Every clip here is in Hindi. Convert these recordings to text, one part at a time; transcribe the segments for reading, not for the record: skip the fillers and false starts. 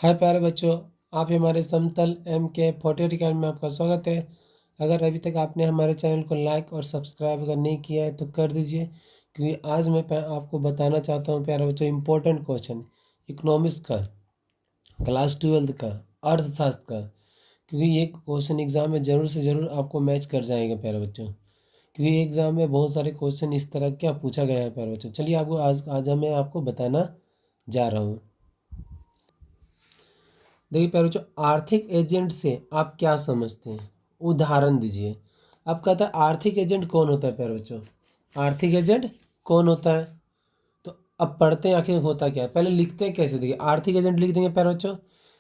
हाय प्यारे बच्चों, आप हमारे समतल MK40 अकेडमी में आपका स्वागत है। अगर अभी तक आपने हमारे चैनल को लाइक और सब्सक्राइब अगर नहीं किया है तो कर दीजिए, क्योंकि आज मैं आपको बताना चाहता हूँ प्यारे बच्चों इम्पोर्टेंट क्वेश्चन इकोनॉमिक्स का, क्लास 12 का, अर्थशास्त्र का। क्योंकि ये क्वेश्चन एग्जाम में ज़रूर से ज़रूर आपको मैच कर जाएगा प्यारे बच्चों, क्योंकि एग्जाम में बहुत सारे क्वेश्चन इस तरह क्या पूछा गया है प्यारे बच्चों। चलिए आपको आज मैं आपको बताना जा रहा हूँ। देखिए प्यारे बच्चों, आर्थिक एजेंट से आप क्या समझते हैं? उदाहरण दीजिए। अब कहता है आर्थिक एजेंट कौन होता है प्यारे बच्चों? आर्थिक एजेंट कौन होता है? तो अब पढ़ते हैं आखिर होता क्या है, पहले लिखते हैं कैसे। देखिए आर्थिक एजेंट लिख देंगे प्यारे बच्चों,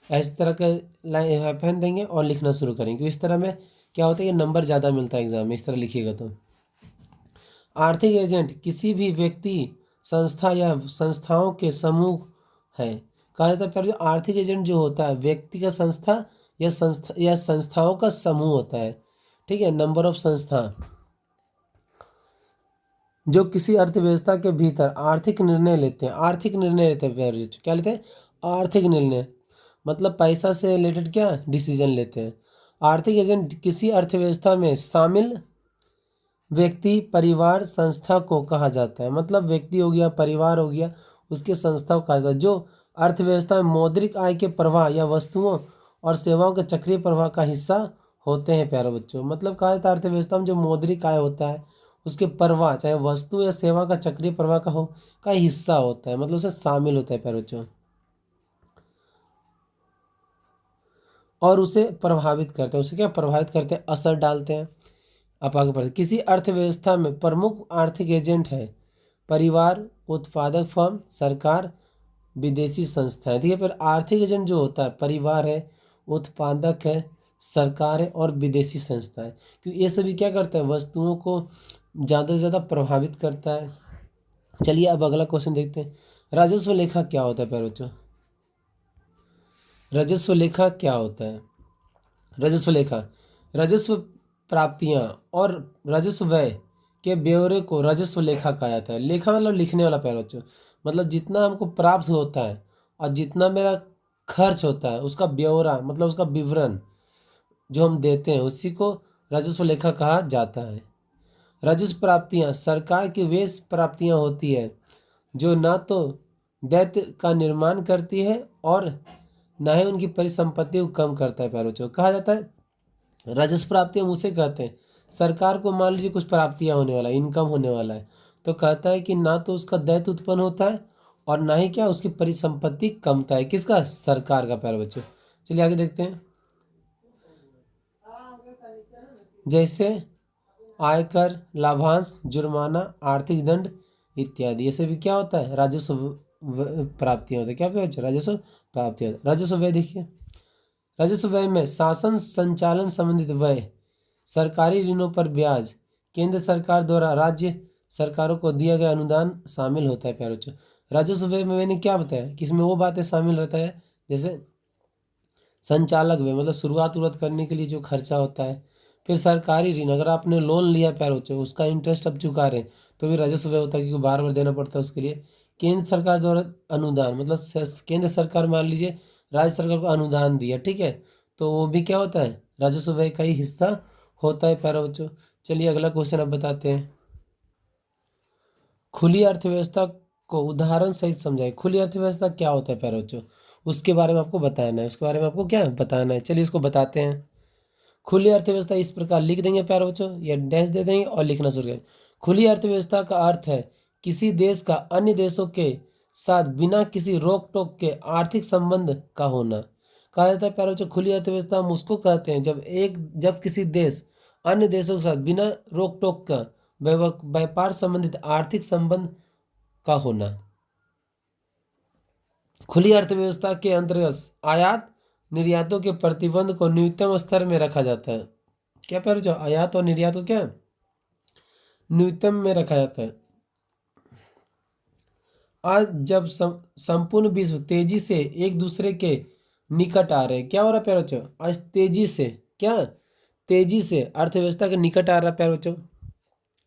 इस तरह का लाइन हाइफन देंगे और लिखना शुरू करेंगे, क्योंकि इस तरह में क्या होता है कि नंबर ज़्यादा मिलता है एग्जाम में, इस तरह लिखिएगा तो। आर्थिक एजेंट किसी भी व्यक्ति, संस्था या संस्थाओं के समूह है। कहा जाता है जो आर्थिक एजेंट जो होता है व्यक्ति का, संस्था या संस्थाओं का समूह होता है। ठीक है, नंबर ऑफ संस्था जो किसी अर्थव्यवस्था के भीतर आर्थिक निर्णय लेते हैं। आर्थिक निर्णय लेते हैं क्या लेते हैं? आर्थिक निर्णय, मतलब पैसा से रिलेटेड क्या डिसीजन लेते हैं। आर्थिक एजेंट किसी अर्थव्यवस्था में शामिल व्यक्ति, परिवार, संस्था को कहा जाता है। मतलब व्यक्ति हो गया, परिवार हो गया, उसके संस्था को कहा जाता है जो अर्थव्यवस्था में मौद्रिक आय के प्रवाह या वस्तुओं और सेवाओं के चक्रीय प्रवाह का हिस्सा होते हैं प्यारे बच्चों। मतलब कहा जाता है अर्थव्यवस्था में जो मौद्रिक आय होता है उसके प्रवाह, चाहे वस्तु या सेवा का चक्रीय प्रवाह का हो, का हिस्सा होता है, मतलब उसे शामिल होता है प्यारे बच्चों, और उसे प्रभावित करते हैं। उसे क्या प्रभावित करते हैं? असर डालते हैं। आप आगे बढ़ते, किसी अर्थव्यवस्था में प्रमुख आर्थिक एजेंट है परिवार, उत्पादक फर्म, सरकार, विदेशी संस्थाएं। देखिए फिर आर्थिक एजेंट जो होता है परिवार है, उत्पादक है, सरकार है और विदेशी संस्थाएं। क्योंकि ये सभी क्या करते हैं? वस्तुओं को ज़्यादा से ज़्यादा प्रभावित करता है। चलिए अब अगला क्वेश्चन देखते हैं। राजस्व लेखा क्या होता है प्यारे बच्चों? राजस्व लेखा क्या होता है? राजस्व लेखा राजस्व प्राप्तियां और राजस्व व्यय के ब्यौरे को राजस्व लेखा कहा जाता है। लेखा मतलब लिखने वाला प्यारे बच्चों, मतलब जितना हमको प्राप्त होता है और जितना मेरा खर्च होता है उसका ब्यौरा, मतलब उसका विवरण जो हम देते हैं उसी को राजस्व लेखा कहा जाता है। राजस्व प्राप्तियां सरकार की वे प्राप्तियां होती है जो ना तो दैत्य का निर्माण करती है और ना ही उनकी परिसंपत्ति को कम करता है प्यारे बच्चों। कहा जाता है राजस्व प्राप्ति हम उसे कहते हैं, सरकार को मान लीजिए कुछ प्राप्तियां होने वाला है, इनकम होने वाला है, तो कहता है कि ना तो उसका दायित्व उत्पन्न होता है और ना ही क्या उसकी परिसंपत्ति कमता है। किसका? सरकार का प्यारे बच्चों। चलिए आगे देखते हैं। जैसे आयकर, लाभांश, जुर्माना, आर्थिक दंड इत्यादि, ये सभी क्या होता है? राजस्व प्राप्तियां होता है। क्या प्यारे? राजस्व प्राप्तियां। राजस्व व्यय देखिए, राजस्व व्यय में शासन संचालन संबंधित व्यय, सरकारी ऋणों पर ब्याज, केंद्र सरकार द्वारा राज्य सरकारों को दिया गया अनुदान शामिल होता है प्यारे बच्चों। राजस्व व्यय में मैंने क्या बताया कि इसमें वो बातें शामिल रहता है जैसे संचालक व्यय, मतलब शुरुआत उरुआत करने के लिए जो खर्चा होता है। फिर सरकारी ऋण, अगर आपने लोन लिया प्यारे बच्चों उसका इंटरेस्ट अब चुका रहे हैं तो भी राजस्व व्यय होता है, क्योंकि बार बार देना पड़ता है उसके लिए। केंद्र सरकार द्वारा अनुदान, मतलब केंद्र सरकार मान लीजिए राज्य सरकार को अनुदान दिया, ठीक है, तो वो भी क्या होता है? राजस्व व्यय का ही हिस्सा होता है प्यारे बच्चों। चलिए अगला क्वेश्चन अब बताते हैं। खुली अर्थव्यवस्था को उदाहरण सहित समझाइए। खुली अर्थव्यवस्था क्या होता है प्यारे बच्चों? उसके बारे में आपको बताना है, उसके बारे में आपको क्या बताना है, चलिए इसको बताते हैं। खुली अर्थव्यवस्था इस प्रकार लिख देंगे प्यारे बच्चों, या डैश दे देंगे और लिखना शुरू करें। खुली अर्थव्यवस्था का अर्थ है किसी देश का अन्य देशों के साथ बिना किसी रोक टोक के आर्थिक संबंध का होना। कहा जाता है प्यारे बच्चों खुली अर्थव्यवस्था हम उसको कहते हैं जब किसी देश अन्य देशों के साथ बिना रोक टोक का व्यापार संबंधित आर्थिक संबंध का होना। खुली अर्थव्यवस्था के अंतर्गत आयात निर्यातों के प्रतिबंध को न्यूनतम स्तर में रखा जाता है। क्या प्यारे जो आयात और निर्यात को क्या न्यूनतम में रखा जाता है। आज जब संपूर्ण विश्व तेजी से एक दूसरे के निकट आ रहे हैं, क्या हो रहा है प्यारे बच्चों? आज तेजी से क्या, तेजी से अर्थव्यवस्था के निकट आ रहा है प्यारे बच्चों।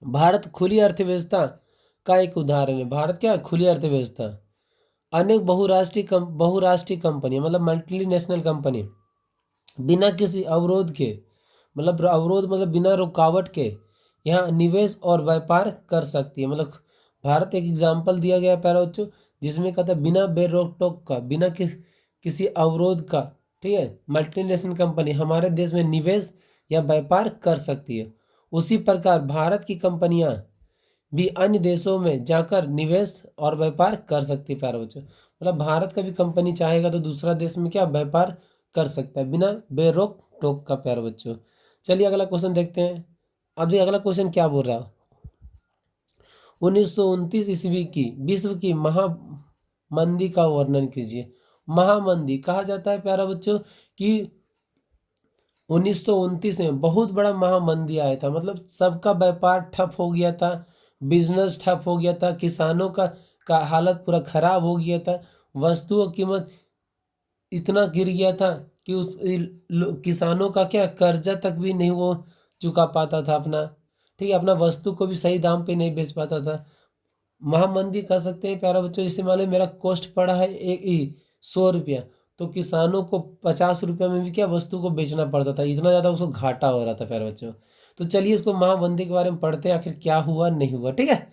भारत खुली अर्थव्यवस्था का एक उदाहरण है। भारत क्या? खुली अर्थव्यवस्था। अनेक बहुराष्ट्रीय कंपनी मतलब मल्टीनेशनल कंपनी बिना किसी अवरोध के मतलब अवरोध मतलब बिना रुकावट के यहाँ निवेश और व्यापार कर सकती है। मतलब भारत एक एग्जाम्पल दिया गया प्यारे बच्चों, जिसमें कहता है बिना बेरोक टोक का, बिना किसी अवरोध का, ठीक है, मल्टीनेशनल कंपनी हमारे देश में निवेश या व्यापार कर सकती है। उसी प्रकार भारत की कंपनियां भी अन्य देशों में जाकर निवेश और व्यापार कर सकती है प्यारे बच्चों। मतलब भारत का भी कंपनी चाहेगा तो दूसरा देश में क्या व्यापार कर सकता है बिना बेरोक टोक का प्यारे बच्चों। चलिए अगला क्वेश्चन देखते हैं। अभी अगला क्वेश्चन क्या बोल रहा है, 1929 ईस्वी की विश्व की महामंदी का वर्णन कीजिए। महामंदी कहा जाता है प्यारा बच्चों कि 1929 में बहुत बड़ा महामंदी आया था। मतलब सबका व्यापार ठप हो गया था, बिजनेस ठप हो गया था, किसानों का हालत पूरा खराब हो गया था, वस्तुओं की कीमत इतना गिर गया था कि उस किसानों का क्या कर्जा तक भी नहीं वो चुका पाता था अपना, ठीक है, अपना वस्तु को भी सही दाम पे नहीं बेच पाता था। महामंदी कह सकते हैं प्यारा बच्चों, जैसे मान लो मेरा कॉस्ट पड़ा है एक ही 100 रुपया, तो किसानों को 50 रुपया में भी क्या वस्तु को बेचना पड़ता था, इतना ज़्यादा उसको घाटा हो रहा था प्यारे बच्चों। तो चलिए इसको महामंदी के बारे में पढ़ते हैं, आखिर क्या हुआ नहीं हुआ, ठीक है।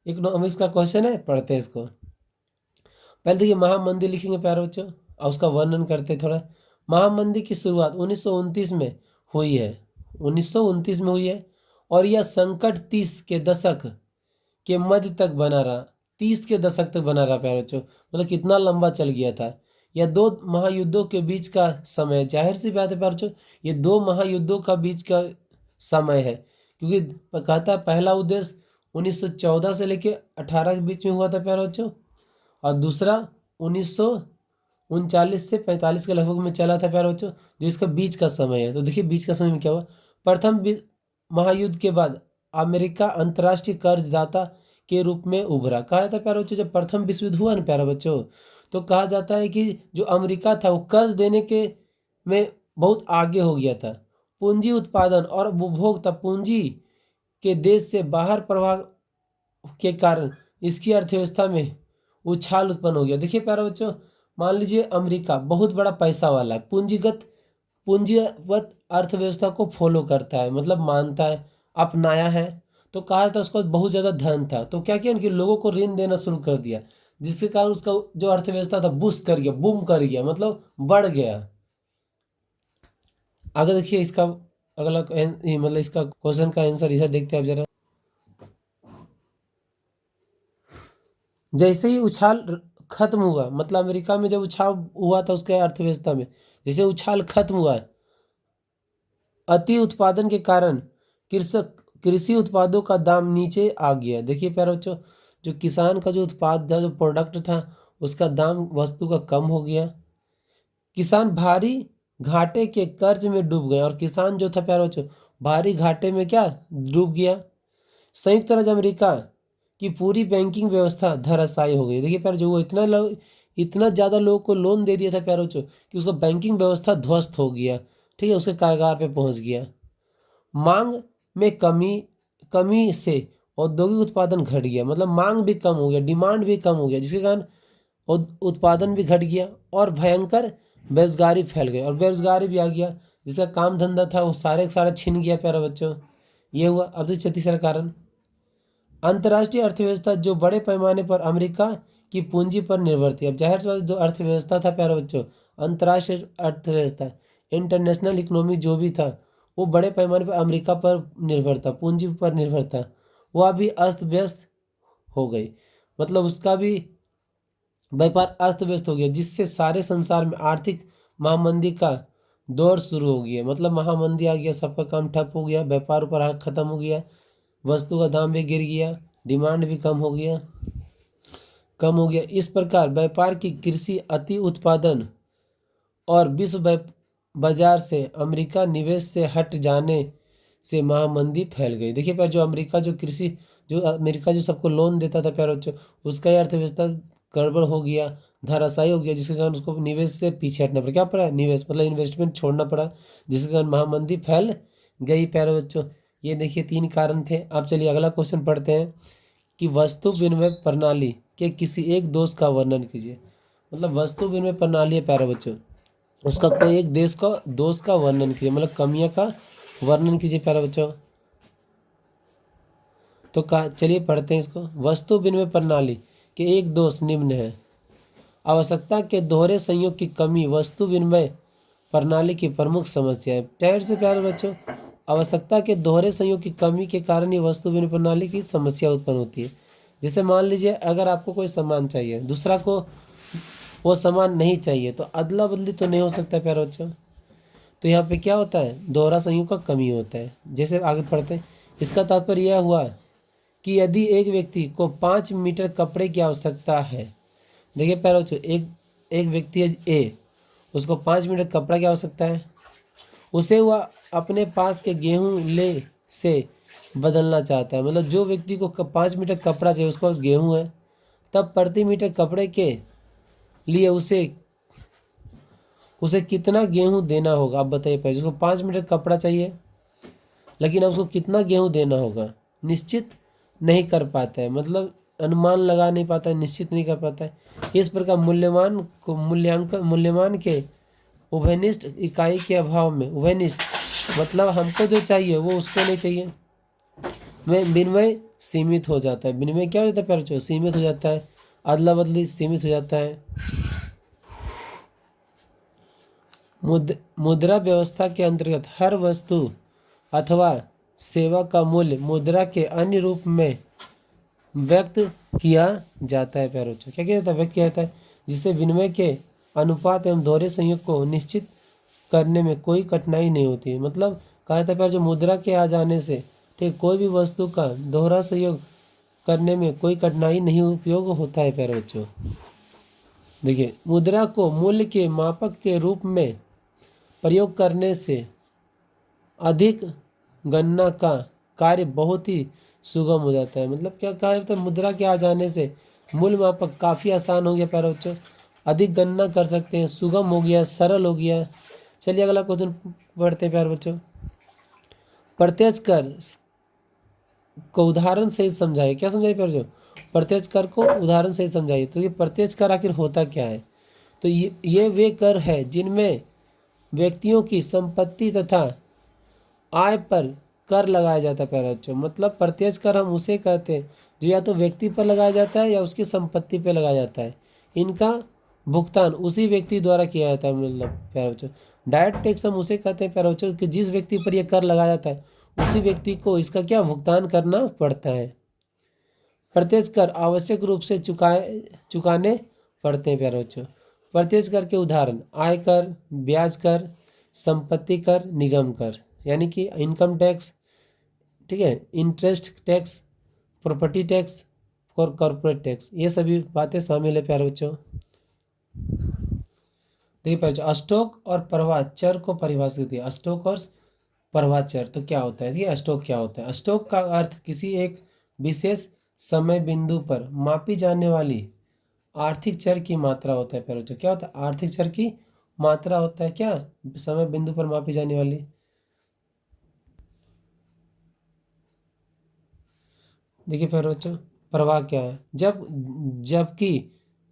इकोनॉमिक्स का क्वेश्चन है, पढ़ते हैं इसको। पहले देखिए महामंदी लिखेंगे प्यारे बच्चों और उसका वर्णन करते हैं थोड़ा। महामंदी की शुरुआत 1929 में हुई है, 1929 में हुई है, और यह संकट 30 के दशक के मध्य तक बना रहा, 30 के दशक तक बना रहा प्यारे बच्चों। मतलब कितना लंबा चल गया था। यह दो महायुद्धों के बीच का समय, जाहिर सी बात है प्यारे बच्चों, ये दो महायुद्धों का बीच का समय है, क्योंकि कहता है पहला उद्देश्य 1914 से लेके 18 के बीच में हुआ था प्यारे बच्चों, और दूसरा 1939 से 45 के लगभग में चला था प्यारे बच्चों, जो इसका बीच का समय है। तो देखिए बीच का समय में क्या हुआ। प्रथम महायुद्ध के बाद अमेरिका अंतर्राष्ट्रीय कर्जदाता के रूप में उभरा। कहा जाता है प्यारे बच्चों, जब प्रथम विश्व युद्ध हुआ ना प्यारे बच्चों, तो कहा जाता है कि जो अमेरिका था वो कर्ज देने के में बहुत आगे हो गया था। पूंजी उत्पादन और उपभोक्ता पूंजी के देश से बाहर प्रवाह के कारण इसकी अर्थव्यवस्था में उछाल उत्पन्न हो गया। देखिए प्यारे बच्चों, मान लीजिए अमेरिका बहुत बड़ा पैसा वाला है, पूंजीगत अर्थव्यवस्था को फॉलो करता है, मतलब मानता है, अपनाया है। तो कहा था उसको बहुत ज़्यादा धन था, तो क्या किया कि लोगों को ऋण देना शुरू कर दिया, जिसके कारण उसका जो अर्थव्यवस्था था बूस्ट कर गया, बूम कर गया, मतलब बढ़ गया। आगे देखिए इसका अगला मतलब इसका क्वेश्चन का आंसर इधर देखते हैं आप जरा। जैसे ही उछाल खत्म हुआ, मतलब अमेरिका में जब उछाल हुआ था उसके अर्थव्यवस्था में, जैसे उछाल खत्म हुआ, अति उत्पादन के कारण कृषि उत्पादों का दाम नीचे आ गया। देखिए प्यारे बच्चों, जो किसान का जो उत्पाद था, जो प्रोडक्ट था, उसका दाम वस्तु का कम हो गया। किसान भारी घाटे के कर्ज में डूब गए, और किसान जो था प्यारे बच्चों भारी घाटे में क्या डूब गया। संयुक्त राज्य अमेरिका की पूरी बैंकिंग व्यवस्था धराशायी हो गई। देखिए प्यारे जो वो इतना ज़्यादा लोगों को लोन दे दिया था प्यारे बच्चों कि उसका बैंकिंग व्यवस्था ध्वस्त हो गया, ठीक है, उसके कारोबार पे पहुंच गया। मांग में कमी से औद्योगिक उत्पादन घट गया, मतलब मांग भी कम हो गया, डिमांड भी कम हो गया, जिसके कारण उत्पादन भी घट गया, और भयंकर बेरोजगारी फैल गई, और बेरोजगारी भी आ गया, जिसका काम धंधा था वो सारे का सारा छिन गया प्यारे बच्चों। ये हुआ। अब देखिए तीसरा कारण, अंतर्राष्ट्रीय अर्थव्यवस्था जो बड़े पैमाने पर अमेरिका की पूंजी पर निर्भर थी। अब जाहिर सी बात जो अर्थव्यवस्था था प्यारे बच्चों, अंतर्राष्ट्रीय अर्थव्यवस्था, इंटरनेशनल इकोनॉमी जो भी था, वो बड़े पैमाने पर अमेरिका पर निर्भर था, पूंजी पर निर्भर था, वह भी अस्त व्यस्त हो गई। मतलब उसका भी व्यापार अस्त व्यस्त हो गया, जिससे सारे संसार में आर्थिक महामंदी का दौर शुरू हो गया। मतलब महामंदी आ गया, सबका काम ठप हो गया, व्यापार ऊपर खत्म हो गया, वस्तु का दाम भी गिर गया, डिमांड भी कम हो गया। इस प्रकार व्यापार की कृषि अति उत्पादन और विश्व बाजार से अमेरिका निवेश से हट जाने से महामंदी फैल गई। देखिए प्यार जो अमेरिका जो अमेरिका जो सबको लोन देता था प्यारे बच्चों, उसका ही अर्थव्यवस्था गड़बड़ हो गया, धराशायी हो गया, जिसके कारण उसको निवेश से पीछे हटना पड़ा। क्या पड़ा, निवेश मतलब इन्वेस्टमेंट छोड़ना पड़ा, जिसके कारण महामंदी फैल गई प्यारे बच्चों। ये देखिए 3 कारण थे। अब चलिए अगला क्वेश्चन पढ़ते हैं कि वस्तु विनिमय प्रणाली के किसी एक दोष का वर्णन कीजिए। मतलब वस्तु विनिमय प्रणाली है प्यारे बच्चों, उसका कोई एक देश का दोष का वर्णन कीजिए, मतलब कमियां का वर्णन कीजिए प्यारे बच्चों। तो चलिए पढ़ते हैं इसको। वस्तु विनिमय प्रणाली के एक दोष निम्न है। आवश्यकता के दोहरे संयोग की कमी वस्तु विनिमय प्रणाली की प्रमुख समस्या है। ठहर से प्यारे बच्चों, आवश्यकता के दोहरे संयोग की कमी के कारण ये वस्तु विनिमय प्रणाली की समस्या उत्पन्न होती है। जैसे मान लीजिए अगर आपको कोई सामान चाहिए, दूसरा को वो सामान नहीं चाहिए, तो अदला बदली तो नहीं हो सकता प्यारे बच्चों। तो यहाँ पे क्या होता है, दोहरा संयोग का कमी होता है। जैसे आगे पढ़ते हैं, इसका तात्पर्य यह हुआ कि यदि एक व्यक्ति को 5 मीटर कपड़े की आवश्यकता है, देखिए प्यारे बच्चों, एक व्यक्ति है ए, उसको 5 मीटर कपड़ा की आवश्यकता है, उसे वह अपने पास के गेहूं ले से बदलना चाहता है। मतलब जो व्यक्ति को 5 मीटर कपड़ा चाहिए, उसके पास गेहूं है, तब प्रति मीटर कपड़े के लिए उसे कितना गेहूं देना होगा, आप बताइए पहले। उसको 5 मीटर कपड़ा चाहिए, लेकिन अब उसको कितना गेहूं देना होगा निश्चित नहीं कर पाता है, मतलब अनुमान लगा नहीं पाता है, निश्चित नहीं कर पाता है। इस प्रकार मूल्यमान के उभयनिष्ठ इकाई के अभाव में, उभयनिष्ठ मतलब हमको जो चाहिए वो उसको नहीं चाहिए, में विनिमय सीमित हो जाता है। विनिमय क्या हो जाता है प्यारे बच्चों, सीमित हो जाता है, अदला बदली सीमित हो जाता है। मुद्रा व्यवस्था के अंतर्गत हर वस्तु अथवा सेवा का मूल्य मुद्रा के अन्य रूप में व्यक्त किया जाता है प्यारे बच्चों। क्या किया जाता है, व्यक्त किया जाता है, जिससे विनिमय के अनुपात एवं दोहरे संयोग को निश्चित करने में कोई कठिनाई नहीं होती है। मतलब कहा जाता है प्यारे, जो मुद्रा के आ जाने से ठीक कोई भी वस्तु का दोहरा संयोग करने में कोई कठिनाई नहीं उपयोग होता है प्यारे बच्चों। देखिए, मुद्रा को मूल्य के मापक के रूप में प्रयोग करने से अधिक गणना का कार्य बहुत ही सुगम हो जाता है। मतलब क्या कहा जाता है, मुद्रा के आ जाने से मूल्य मापक काफ़ी आसान हो गया प्यारे बच्चों, अधिक गणना कर सकते हैं, सुगम हो गया, सरल हो गया। चलिए अगला क्वेश्चन पढ़ते हैं प्यारे बच्चों। प्रत्यक्ष कर को उदाहरण सहित समझाइए। क्या समझाइए प्यारे बच्चों, प्रत्यक्ष कर को उदाहरण सहित समझाइए। तो ये प्रत्यक्ष कर आखिर होता क्या है, तो ये वे कर है जिनमें व्यक्तियों की संपत्ति तथा आय पर कर लगाया जाता है प्यारे बच्चों। मतलब प्रत्यक्ष कर हम उसे कहते हैं जो या तो व्यक्ति पर लगाया जाता है या उसकी संपत्ति पर लगाया जाता है। इनका भुगतान उसी व्यक्ति द्वारा किया जाता है। मतलब प्यारे बच्चों, डायरेक्ट टैक्स हम उसे कहते हैं प्यारे बच्चों कि जिस व्यक्ति पर यह कर लगाया जाता है उसी व्यक्ति को इसका क्या भुगतान करना पड़ता है। प्रत्यक्ष कर आवश्यक रूप से चुकाने पड़ते हैं प्यारे बच्चों। प्रत्यक्ष कर के उदाहरण आयकर, ब्याज कर, संपत्ति कर, निगम कर, यानी कि इनकम टैक्स, ठीक है, इंटरेस्ट टैक्स, प्रॉपर्टी टैक्स और कॉर्पोरेट टैक्स, ये सभी बातें शामिल है प्यारे बच्चों। देखिए प्यारे बच्चों, स्टॉक और प्रवाह चर को परिभाषित किया। स्टॉक और प्रवाह चर तो क्या होता है, ये स्टॉक क्या होता है। स्टॉक का अर्थ किसी एक विशेष समय बिंदु पर मापी जाने वाली आर्थिक चर की मात्रा होता है प्यारे बच्चों। क्या होता है, आर्थिक चर की मात्रा होता है, क्या, समय बिंदु पर मापी जाने वाली। देखिए प्यारे बच्चों, प्रवाह क्या है, जबकि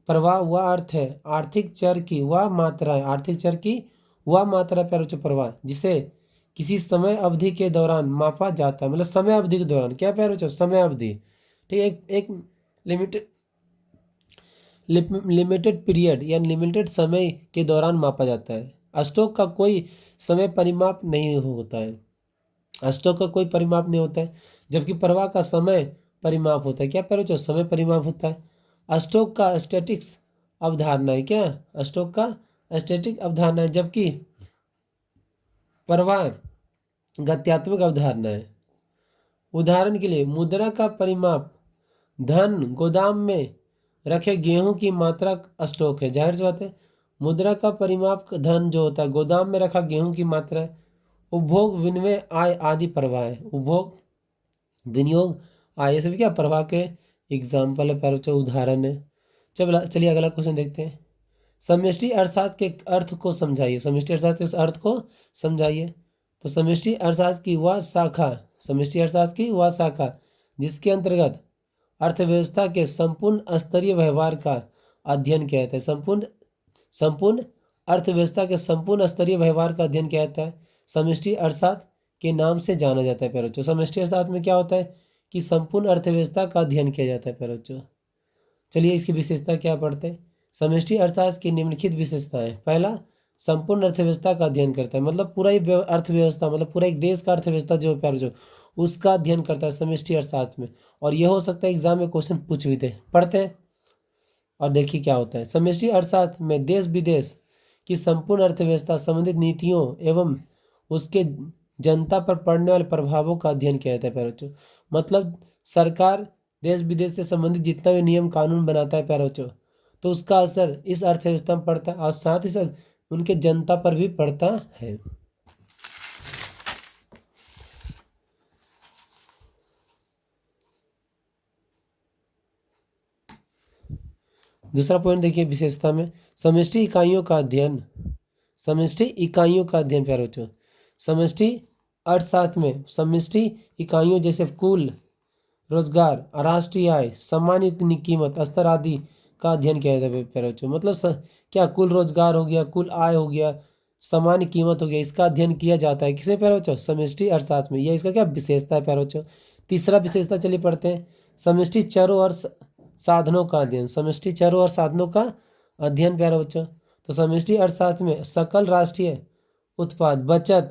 प्रवाह वह अर्थ है, आर्थिक चर की वह मात्रा है, आर्थिक चर की वह मात्रा प्यारे बच्चों प्रवाह, जिसे किसी समय अवधि के दौरान मापा जाता है। मतलब समय अवधि के दौरान, क्या प्यारे बच्चों, समय अवधि, ठीक है, एक लिमिटेड लिमिटेड पीरियड या लिमिटेड समय के दौरान मापा जाता है। स्टॉक का कोई समय परिमाप नहीं होता है, स्टॉक का कोई परिमाप नहीं होता है, जबकि प्रवाह का समय परिमाप होता है। क्या प्यारे बच्चों, समय परिमाप होता है। स्टॉक का स्टैटिक्स अवधारणा है, क्या, स्टॉक का स्टैटिक अवधारणा है, जबकि प्रवाह गत्यात्मक अवधारणा है। उदाहरण के लिए मुद्रा का परिमाप धन गोदाम में रखे गेहूं की मात्रा स्टॉक है। जाहिर सी बात है, मुद्रा का परिमाप धन जो होता है गोदाम में रखा गेहूं की मात्रा है। उपभोग, विनिमय, आय आदि प्रवाह है। उपभोग, विनियोग, आय, ये सभी क्या प्रवाह के एग्जाम्पल है प्यारे बच्चों, उदाहरण है। चलिए अगला क्वेश्चन देखते हैं। समष्टि अर्थशास्त्र के अर्थ को समझाइए। समष्टि अर्थशास्त्र के अर्थ को समझाइए। तो समष्टि अर्थशास्त्र की वह शाखा जिसके अंतर्गत अर्थव्यवस्था के संपूर्ण स्तरीय व्यवहार का अध्ययन किया जाता है। संपूर्ण अर्थव्यवस्था के संपूर्ण स्तरीय व्यवहार का अध्ययन किया जाता है। समष्टि अर्थशास्त्र के नाम से जाना जाता है प्यारे बच्चों। समष्टि अर्थशास्त्र में क्या होता है कि संपूर्ण अर्थव्यवस्था का अध्ययन किया जाता है प्यारे बच्चों। चलिए इसकी विशेषता क्या पढ़ते हैं। समष्टि अर्थशास्त्र की निम्नलिखित विशेषताएं। पहला, संपूर्ण अर्थव्यवस्था का अध्ययन करता है, मतलब पूरा ही अर्थव्यवस्था, मतलब पूरा एक देश का अर्थव्यवस्था जो प्यारे जो उसका अध्ययन करता है समष्टि अर्थशास्त्र में। और यह हो सकता है एग्जाम में क्वेश्चन पूछ भी दे। पढ़ते हैं और देखिए क्या होता है। समष्टि अर्थशास्त्र में देश विदेश की संपूर्ण अर्थव्यवस्था संबंधित नीतियों एवं उसके जनता पर पड़ने वाले प्रभावों का अध्ययन किया जाता है प्यारे बच्चों। मतलब सरकार देश विदेश से संबंधित जितना भी नियम कानून बनाता है प्यारे बच्चों, तो उसका असर इस अर्थव्यवस्था में पड़ता है और साथ ही साथ उनके जनता पर भी पड़ता है। दूसरा पॉइंट देखिए विशेषता में, समष्टि इकाइयों का अध्ययन। समष्टि इकाइयों का अध्ययन प्यारे बच्चों। समष्टि अर्थशास्त्र में समष्टि इकाइयों जैसे कुल रोजगार, राष्ट्रीय आय, सामान्य कीमत स्तर आदि का अध्ययन किया जाता है प्यारे बच्चों। मतलब क्या कुल रोजगार हो गया, कुल आय हो गया, सामान्य कीमत हो गया, इसका अध्ययन किया जाता है किसे प्यारे बच्चों? समष्टि अर्थशास्त्र में। यह इसका क्या विशेषता है प्यारे बच्चों। तीसरा विशेषता चलिए पढ़ते हैं। समष्टि चरों और साधनों का अध्ययन। समष्टि चरों और साधनों का अध्ययन प्यारे बच्चों। तो समष्टि अर्थशास्त्र में सकल राष्ट्रीय उत्पाद, बचत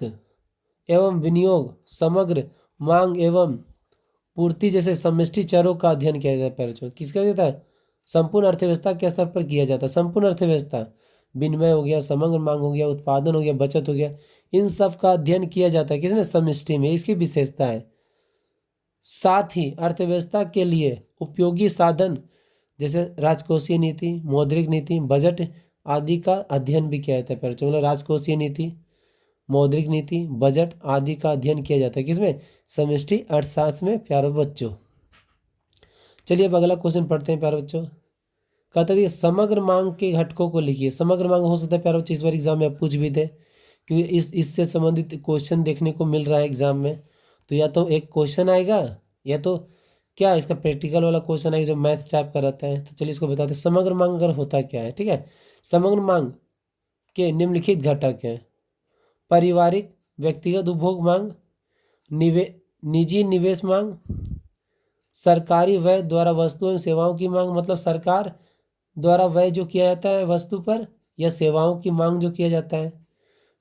एवं विनियोग, समग्र मांग एवं पूर्ति जैसे समष्टि चरों का अध्ययन किया जाता है प्यारे बच्चों। किसका जाता है? संपूर्ण अर्थव्यवस्था के स्तर पर किया जाता है। संपूर्ण अर्थव्यवस्था, विनिमय हो गया, समग्र मांग हो गया, उत्पादन हो गया, बचत हो गया, इन सब का अध्ययन किया जाता है किसमें? समष्टि में। इसकी विशेषता है। साथ ही अर्थव्यवस्था के लिए उपयोगी साधन जैसे राजकोषीय नीति, मौद्रिक नीति, बजट आदि का अध्ययन भी किया जाता है प्यारे बच्चों। मतलब राजकोषीय नीति, मौद्रिक नीति, बजट आदि का अध्ययन किया जाता है किसमें? समष्टि अर्थशास्त्र में प्यारे बच्चों। चलिए अब अगला क्वेश्चन पढ़ते हैं प्यारे बच्चों। कहता है समग्र मांग के घटकों को लिखिए। समग्र मांग हो सकता है प्यारे बच्चों इस बार एग्जाम में आप पूछ भी दे, क्योंकि इससे संबंधित क्वेश्चन देखने को मिल रहा है एग्जाम में। तो या तो एक क्वेश्चन आएगा या तो क्या इसका प्रैक्टिकल वाला क्वेश्चन आएगा जो मैथ टाइप का रहता है। तो चलिए इसको बताते हैं समग्र मांग अगर होता क्या है। ठीक है, समग्र मांग के निम्नलिखित घटक हैं। पारिवारिक व्यक्तिगत उपभोग मांग, निजी निवेश मांग, सरकारी व्यय द्वारा वस्तुओं एवं सेवाओं की मांग, मतलब सरकार द्वारा व्यय जो किया जाता है वस्तु पर या सेवाओं की मांग जो किया जाता है।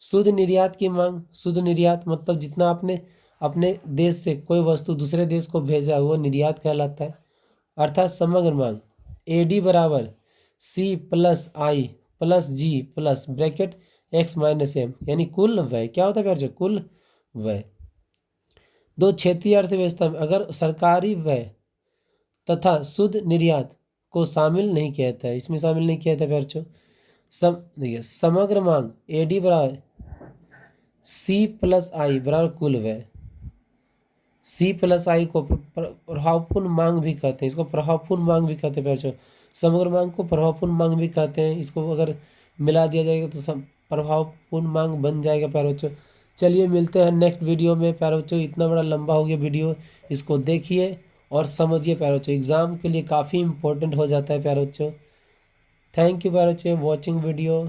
शुद्ध निर्यात की मांग। शुद्ध निर्यात मतलब जितना आपने अपने देश से कोई वस्तु दूसरे देश को भेजा वो निर्यात कहलाता है। अर्थात समग्र मांग AD बराबर C+I+G+ X-M, यानी कुल व्यय। क्या होता है प्यारे? कुल व्यय। दो, क्षेत्रीय अर्थव्यवस्था में अगर सरकारी व्यय तथा शुद्ध निर्यात को शामिल नहीं किया जाता है, इसमें शामिल नहीं किया जाता प्यारे बच्चों। देखिए समग्र मांग AD बराबर C+I बराबर कुल व्यय। C+I को प्रभावपूर्ण मांग भी कहते हैं, इसको प्रभावपूर्ण मांग भी कहते हैं प्यारे बच्चों। समग्र मांग को प्रभावपूर्ण मांग भी कहते हैं। इसको अगर मिला दिया जाएगा तो सब प्रभावपूर्ण मांग बन जाएगा प्यारे बच्चों। चलिए मिलते हैं नेक्स्ट वीडियो में प्यारे बच्चों। इतना बड़ा लंबा हो गया वीडियो, इसको देखिए और समझिए प्यारे बच्चों। एग्जाम के लिए काफ़ी इंपॉर्टेंट हो जाता है प्यारे बच्चों। थैंक यू प्यारे बच्चों वॉचिंग वीडियो।